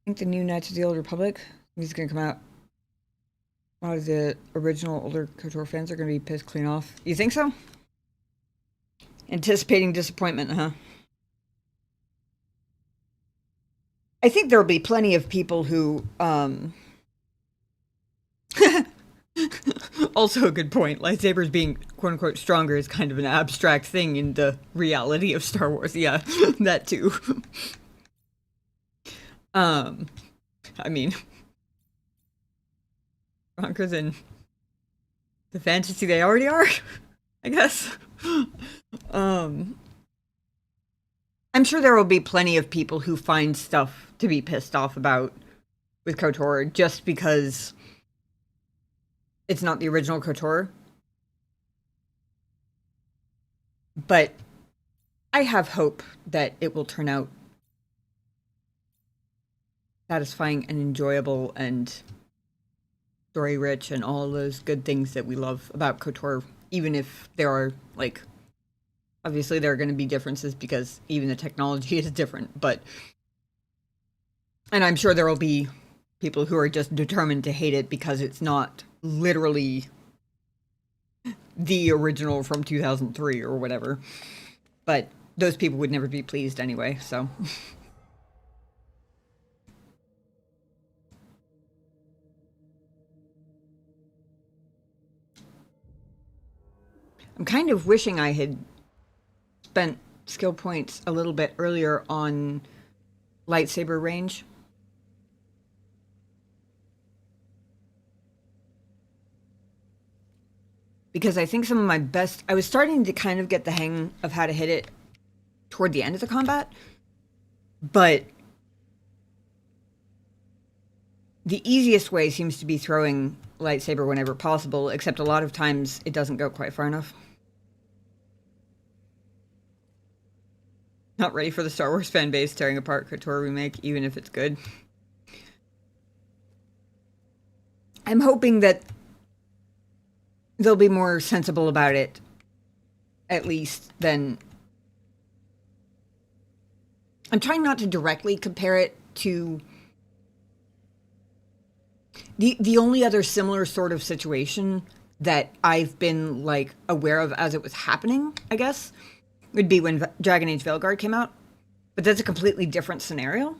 think the new Knights of the Old Republic is going to come out. A lot of the original older KOTOR fans are going to be pissed clean off. You think so? Anticipating disappointment, huh? I think there'll be plenty of people who, also a good point. Lightsabers being quote unquote stronger is kind of an abstract thing in the reality of Star Wars. Yeah, that too. Um, I mean, stronger than the fantasy they already are, I guess. Um, I'm sure there will be plenty of people who find stuff to be pissed off about with KOTOR just because it's not the original KOTOR. But I have hope that it will turn out satisfying and enjoyable and story rich and all those good things that we love about KOTOR, even if there are, like, obviously there are going to be differences because even the technology is different, but, and I'm sure there will be people who are just determined to hate it because it's not literally the original from 2003 or whatever, but those people would never be pleased anyway, so. I'm kind of wishing I had spent skill points a little bit earlier on lightsaber range. Because I think some of my best, I was starting to kind of get the hang of how to hit it toward the end of the combat, but the easiest way seems to be throwing lightsaber whenever possible, except a lot of times it doesn't go quite far enough. Not ready for the Star Wars fan base tearing apart KOTOR remake, even if it's good. I'm hoping that they'll be more sensible about it, at least, than... I'm trying not to directly compare it to... The only other similar sort of situation that I've been, like, aware of as it was happening, I guess, would be when Dragon Age Veilguard came out. But that's a completely different scenario.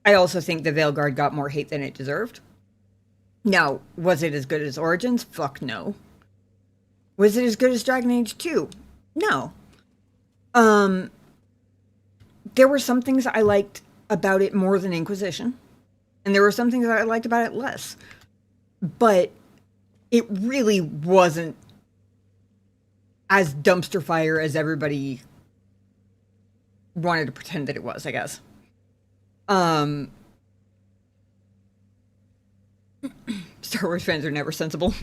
I also think the Veilguard got more hate than it deserved. Now, was it as good as Origins? Fuck no. Was it as good as Dragon Age 2? No. There were some things I liked about it more than Inquisition, and there were some things that I liked about it less. But it really wasn't as dumpster fire as everybody wanted to pretend that it was, I guess. Star Wars fans are never sensible.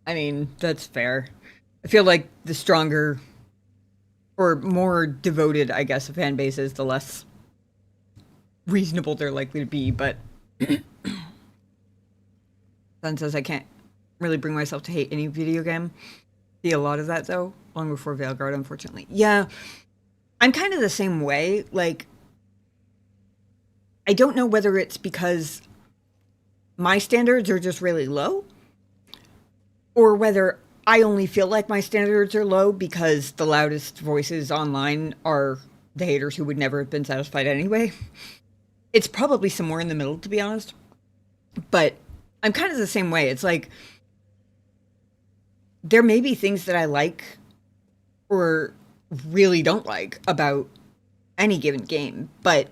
I mean, that's fair. I feel like the stronger or more devoted, I guess, a fan base is, the less reasonable they're likely to be, but Sun says I can't really bring myself to hate any video game. See a lot of that, though, long before Veilguard, unfortunately. Yeah, I'm kind of the same way. Like, I don't know whether it's because my standards are just really low, or whether I only feel like my standards are low because the loudest voices online are the haters who would never have been satisfied anyway. It's probably somewhere in the middle, to be honest. But I'm kind of the same way. It's like, there may be things that I like or really don't like about any given game, but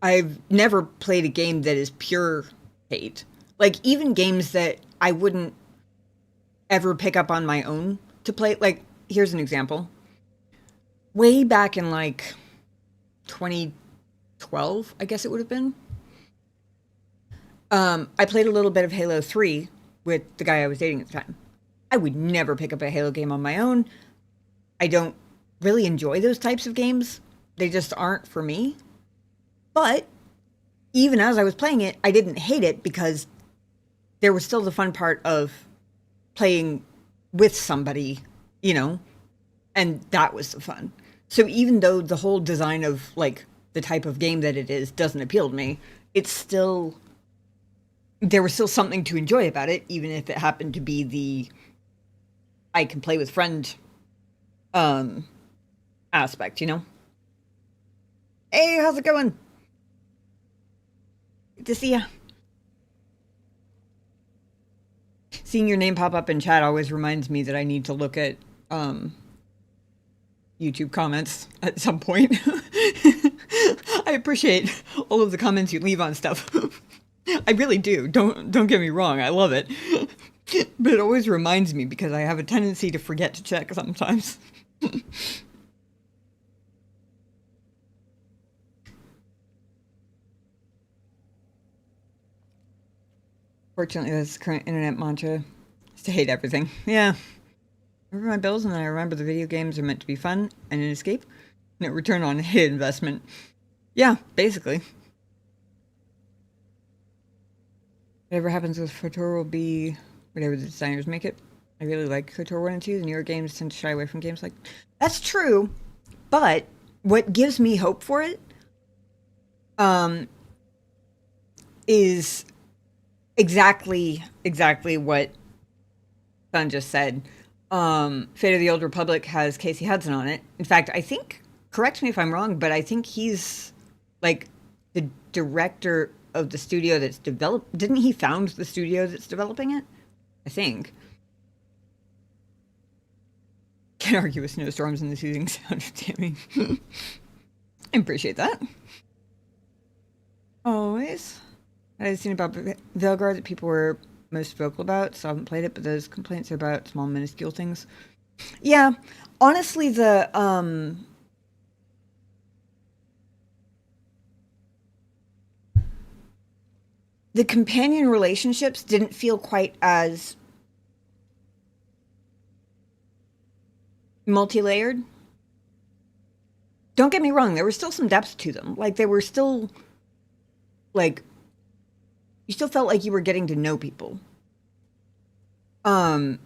I've never played a game that is pure hate. Like, even games that I wouldn't ever pick up on my own to play. Like, here's an example. Way back in, like, 2012, I guess it would have been. I played a little bit of Halo 3 with the guy I was dating at the time. I would never pick up a Halo game on my own. I don't really enjoy those types of games. They just aren't for me. But even as I was playing it, I didn't hate it because there was still the fun part of playing with somebody, you know, and that was the fun. So even though the whole design of like the type of game that it is doesn't appeal to me, it's still there was still something to enjoy about it, even if it happened to be the I can play with friend um aspect, you know? Hey, how's it going? Good to see ya. Seeing your name pop up in chat always reminds me that I need to look at YouTube comments at some point. I appreciate all of the comments you leave on stuff. I really do. Don't get me wrong. I love it. But it always reminds me because I have a tendency to forget to check sometimes. Fortunately, that's the current internet mantra. Is to hate everything. Yeah. I remember my bills and then I remember the video games are meant to be fun and an escape. No return on hit investment. Yeah, basically. Whatever happens with FOTOR will be whatever the designers make it. I really like KOTOR 1 and 2. The newer games tend to shy away from games like... That's true, but what gives me hope for it is exactly what Sun just said. Fate of the Old Republic has Casey Hudson on it. In fact, I think, correct me if I'm wrong, but I think he's like the director of the studio that's developed. Didn't he found the studio that's developing it? I think. Can't argue with snowstorms and the soothing sound of jamming. I appreciate that. Always. I've seen about Veilguard that people were most vocal about, so I haven't played it, but those complaints are about small, minuscule things. Yeah, honestly, the companion relationships didn't feel quite as multi-layered. Don't get me wrong, there was still some depth to them. Like, they were still, like, you still felt like you were getting to know people. But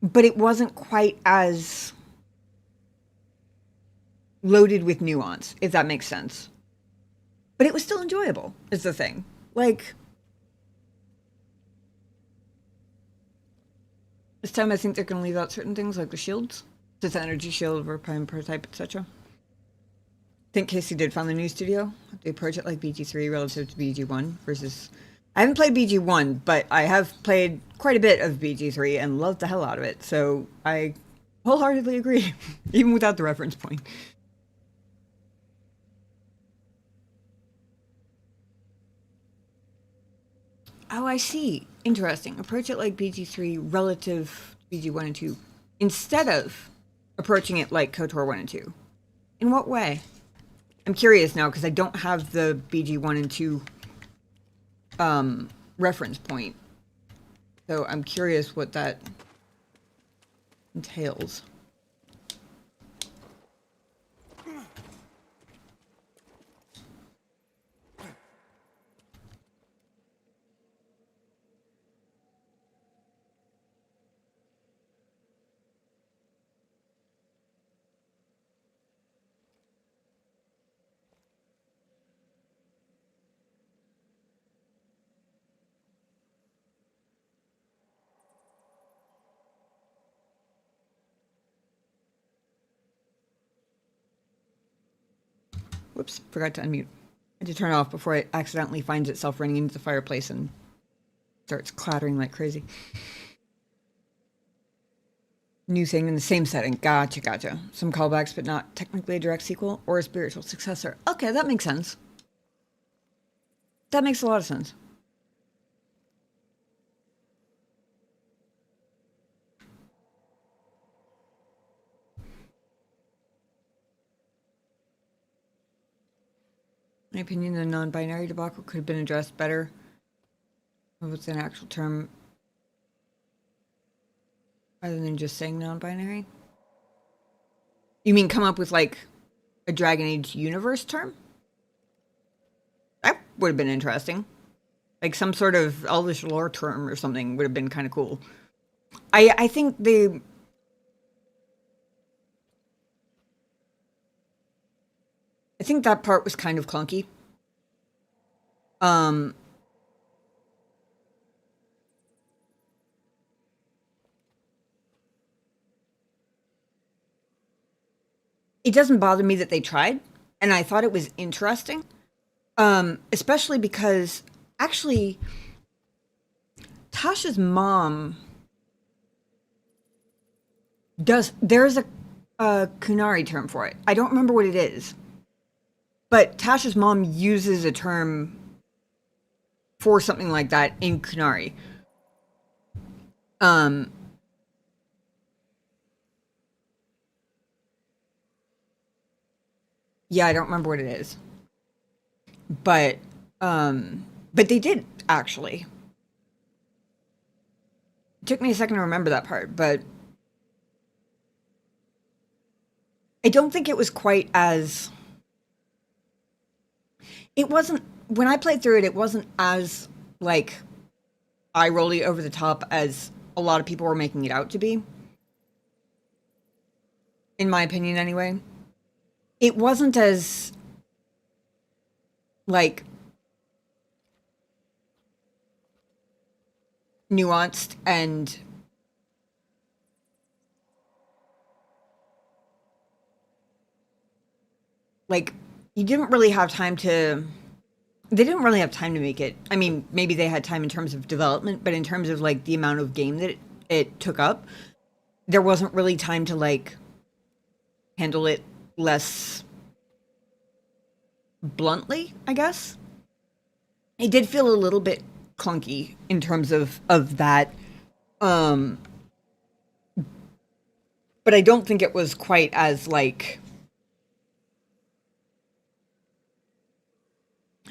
it wasn't quite as loaded with nuance, if that makes sense. But it was still enjoyable, is the thing. Like, this time I think they're going to leave out certain things, like the shields. This energy shield, or prime prototype, etc. I think Casey did find the new studio. They approach it like BG3 relative to BG1 versus... I haven't played BG1, but I have played quite a bit of BG3 and loved the hell out of it. So I wholeheartedly agree, even without the reference point. Oh, I see. Interesting. Approach it like BG3 relative to BG1 and 2 instead of approaching it like KOTOR 1 and 2. In what way? I'm curious now because I don't have the BG1 and 2 reference point. So I'm curious what that entails. Whoops, forgot to unmute. I had to turn it off before it accidentally finds itself running into the fireplace and starts clattering like crazy. New thing in the same setting. Gotcha. Some callbacks, but not technically a direct sequel or a spiritual successor. Okay, that makes sense. That makes a lot of sense. In my opinion, the non-binary debacle could have been addressed better. What's an actual term rather than just saying non-binary? You mean come up with like a Dragon Age universe term? That would have been interesting. Like some sort of Elvish lore term or something would have been kind of cool. I think I think that part was kind of clunky. Um, it doesn't bother me that they tried, and I thought it was interesting. Especially because actually Tasha's mom there's a Kunari term for it. I don't remember what it is. But Tasha's mom uses a term for something like that in Kunari. Um, yeah, I don't remember what it is. But but they did actually. It took me a second to remember that part, but I don't think it was quite as it wasn't when I played through it, it wasn't as like eye rolly over the top as a lot of people were making it out to be. In my opinion anyway. It wasn't as like nuanced and like you didn't really have time to they didn't really have time to make it. I mean, maybe they had time in terms of development, but in terms of like the amount of game that it took up, there wasn't really time to like handle it less bluntly, I guess. It did feel a little bit clunky in terms of that. Um but I don't think it was quite as like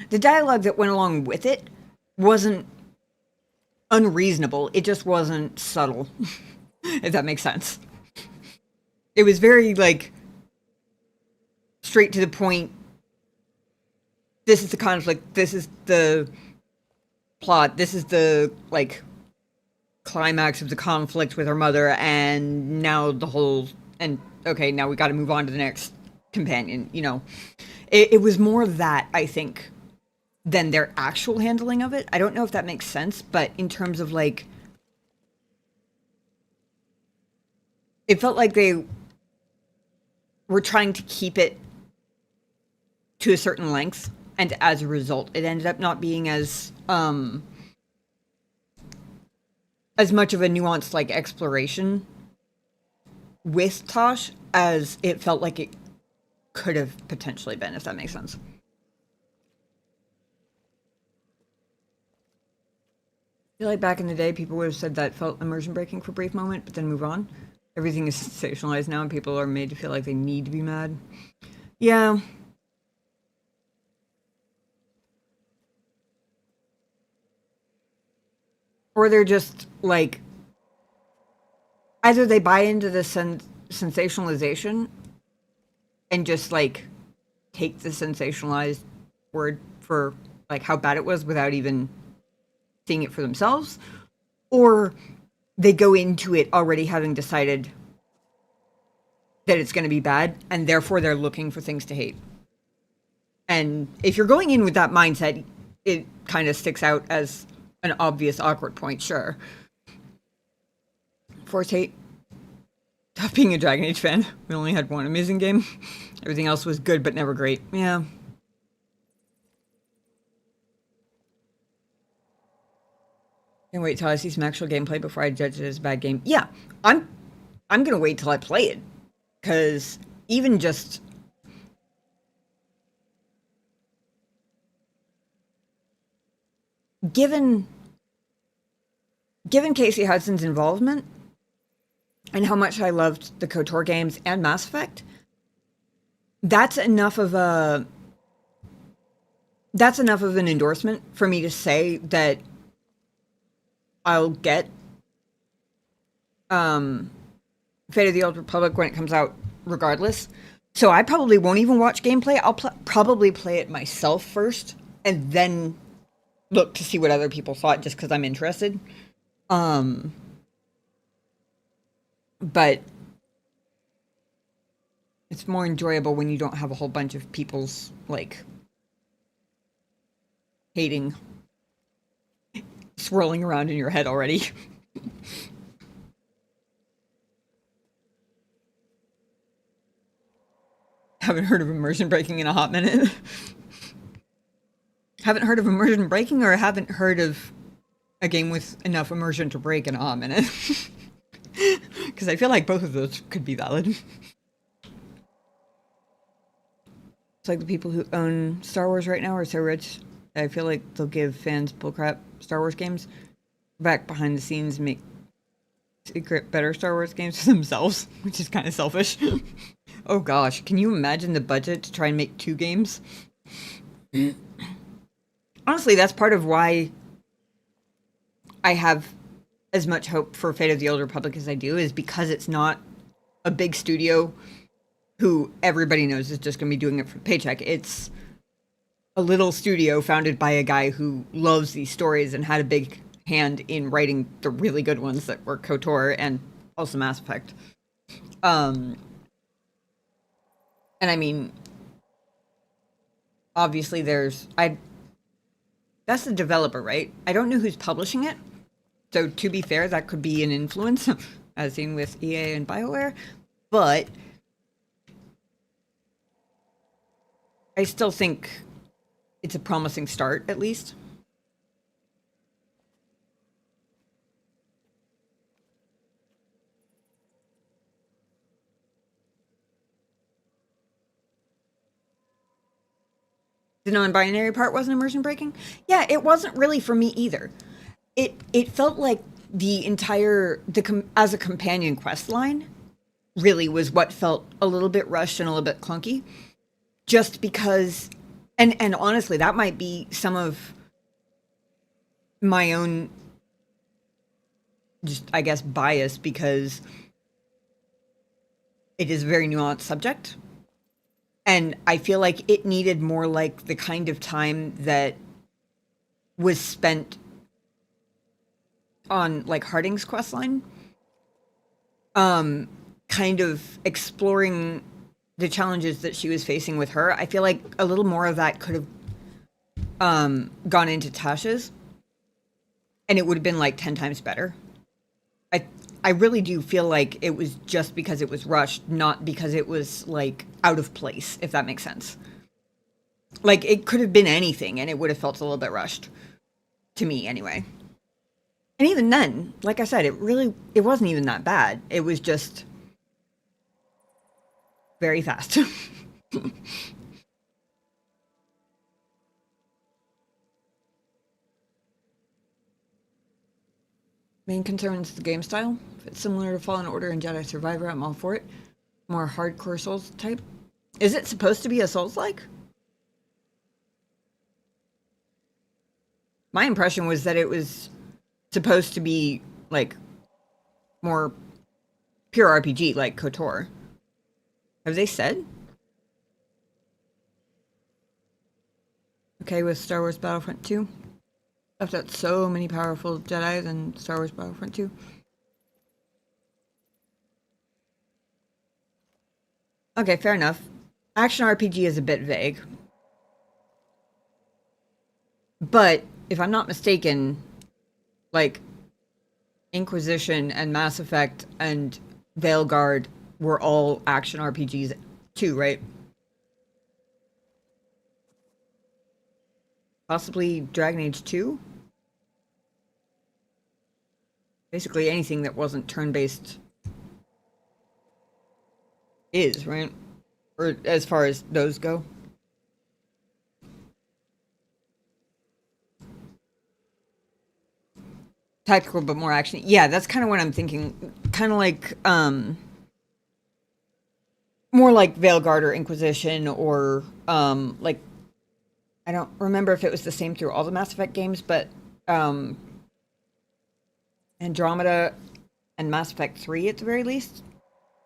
the dialogue that went along with it wasn't unreasonable. It just wasn't subtle, if that makes sense. It was very like straight to the point. This is the conflict. This is the plot. This is the like climax of the conflict with her mother, and now the whole and okay, now we got to move on to the next companion. You know, it was more of that, I think, than their actual handling of it. I don't know if that makes sense, but in terms of like, it felt like they were trying to keep it to a certain length, and as a result, it ended up not being as much of a nuanced like exploration with Tosh as it felt like it could have potentially been, if that makes sense. I feel like back in the day, people would have said that felt immersion breaking for a brief moment, but then move on. Everything is sensationalized now, and people are made to feel like they need to be mad. Yeah. Or they're just like, either they buy into the sensationalization and just like take the sensationalized word for like how bad it was without even seeing it for themselves, or they go into it already having decided that it's going to be bad, and therefore they're looking for things to hate. And if you're going in with that mindset, it kind of sticks out as an obvious awkward point, sure. Force hate. Tough being a Dragon Age fan. We only had one amazing game. Everything else was good but never great. Yeah. Can't wait till I see some actual gameplay before I judge it as a bad game. Yeah, I'm gonna wait till I play it, because even just given Casey Hudson's involvement and how much I loved the KOTOR games and Mass Effect, that's enough of an endorsement for me to say that I'll get Fate of the Old Republic when it comes out regardless. So I probably won't even watch gameplay. I'll probably play it myself first and then look to see what other people thought, just because I'm interested. But It's more enjoyable when you don't have a whole bunch of people's, like, hating swirling around in your head already. Haven't heard of immersion breaking in a hot minute. Haven't heard of immersion breaking, or haven't heard of a game with enough immersion to break in a hot minute? Because I feel like both of those could be valid. It's like the people who own Star Wars right now are so rich, I feel like they'll give fans bullcrap Star Wars games back behind the scenes, make secret better Star Wars games for themselves, which is kind of selfish. Oh gosh, can you imagine the budget to try and make 2 games? Honestly, that's part of why I have as much hope for Fate of the Old Republic as I do, is because it's not a big studio who everybody knows is just going to be doing it for the paycheck. It's a little studio founded by a guy who loves these stories and had a big hand in writing the really good ones that were KOTOR and also Mass Effect. And I mean, obviously that's the developer, right? I don't know who's publishing it. So to be fair, that could be an influence, as seen with EA and BioWare. But I still think it's a promising start, at least. The non-binary part wasn't immersion breaking? Yeah, it wasn't really for me either. It felt like the entire as a companion quest line really was what felt a little bit rushed and a little bit clunky, just because, and honestly, that might be some of my own, just I guess, bias, because it is a very nuanced subject. And I feel like it needed more like the kind of time that was spent on like Harding's questline. Kind of exploring the challenges that she was facing with her. I feel like a little more of that could have gone into Tasha's, and it would have been like 10 times better. I really do feel like it was just because it was rushed, not because it was like out of place, if that makes sense. Like it could have been anything and it would have felt a little bit rushed. To me anyway. And even then, like I said, it wasn't even that bad. It was just very fast. Main concern is the game style. If it's similar to Fallen Order and Jedi Survivor, I'm all for it. More hardcore Souls type. Is it supposed to be a Souls-like? My impression was that it was supposed to be like more pure RPG, like KOTOR. Have they said? Okay with Star Wars Battlefront 2? Left out so many powerful Jedi in Star Wars Battlefront 2. Okay, fair enough. Action RPG is a bit vague. But, if I'm not mistaken, like, Inquisition and Mass Effect and Veilguard were all action RPGs too, right? Possibly Dragon Age 2? Basically anything that wasn't turn-based is, right? Or as far as those go. Tactical but more action. Yeah, that's kind of what I'm thinking. Kind of like, more like Veilguard or Inquisition or, like, I don't remember if it was the same through all the Mass Effect games, but, Andromeda and Mass Effect 3 at the very least,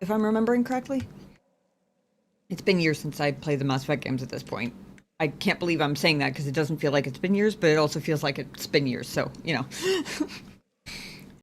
if I'm remembering correctly. It's been years since I played the Mass Effect games at this point. I can't believe I'm saying that because it doesn't feel like it's been years, but it also feels like it's been years, so, you know.